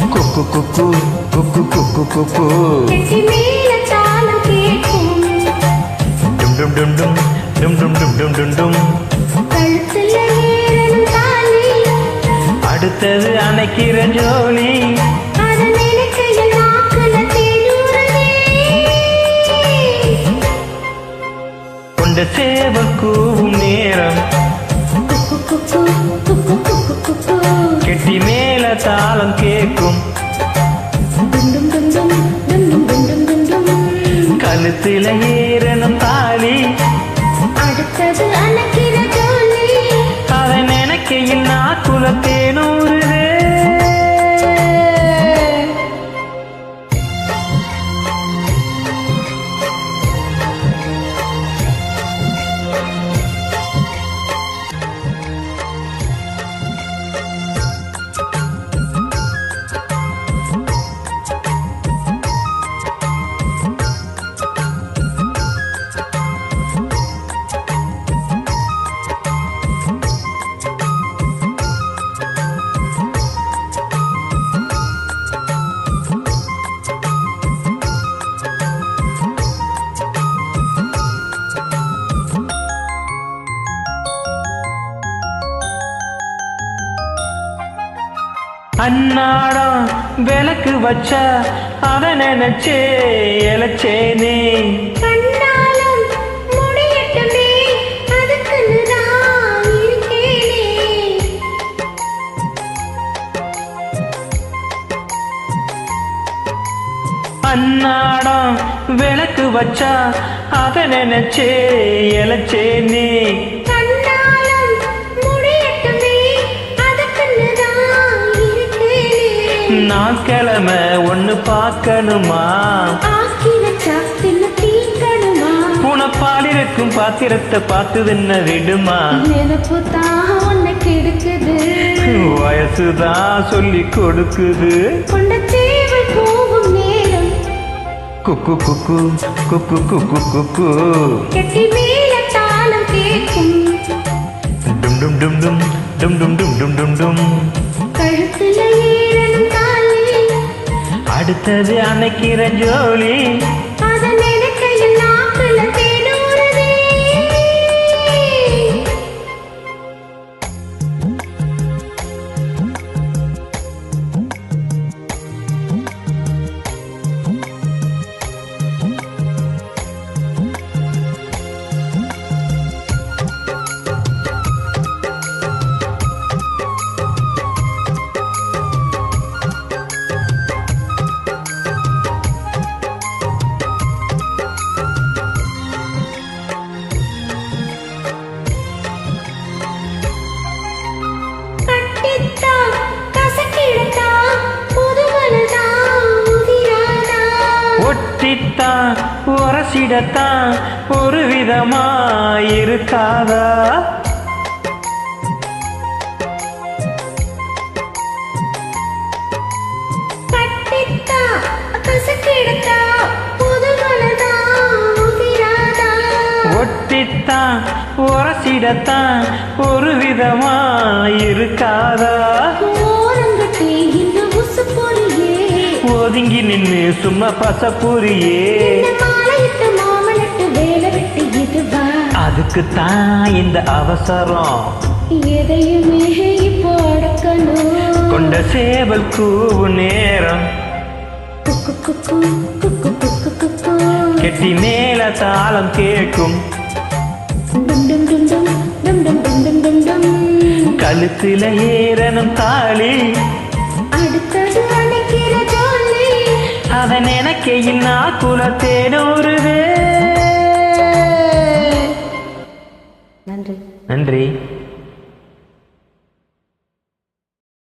குக்கு குக்கு குக்கு குக்கு டும் டும் டும் டும் டும் டும் டும் டும் டும் அடுத்தது அணைக்கிற ஜோலி கொண்ட சேவல் கூவும் நேரம் கெட்டி மேல தாளம் கேட்கும் கழுத்தில ஏறணும் தாலி அடுத்தது அணைக்கிற ஜோலி அதை நினைக்கையில் நாக்குல தேனூறுதே அன்னாடம் விளக்கு வச்சா அத நினைச்சே இழைச்சேனே கண்ணாலும் முடியட்டுமே அதுக்குன்னு நான் இருக்கேனே அன்னாடம் விளக்கு வச்சா அத நினைச்சே இழைச்சேனே நான் கிழமை ஒண்ணு பார்க்கணுமா புனப்பால் இருக்கும் பாத்திரத்தை பார்த்ததுன்ன விடுமா வயசுதான் சொல்லி கொடுக்குது குக்கு குக்கு குக்கு குக்கு குக்கு டும் டும் டும் டும் டும் டும் டும் டும் டும் டும் கழுத்துல அடுத்தது அணைக்கிற ஜோலி ஒட்டித்தான் உரசிடத்தான் ஒரு விதமா இருக்காதா ஒட்டித்தான் உரசிடத்தான் ஒரு விதமா இருக்காதா ஒதுங்கி நின்னு சும்மா பசப்புரியே அதுக்குத்தான் இந்த அவசரம் எதையுமே இப்போ அடக்கணும் கொண்ட சேவல் கூவு நேரம் கெட்டி மேல தாளம் கேட்கும் கழுத்துல ஏறணும் தாலி அடுத்தது அணைக்கிற ஜோலி அதை நினைக்கையில் நாக்குல தேனூறுதே நன்றி நன்றி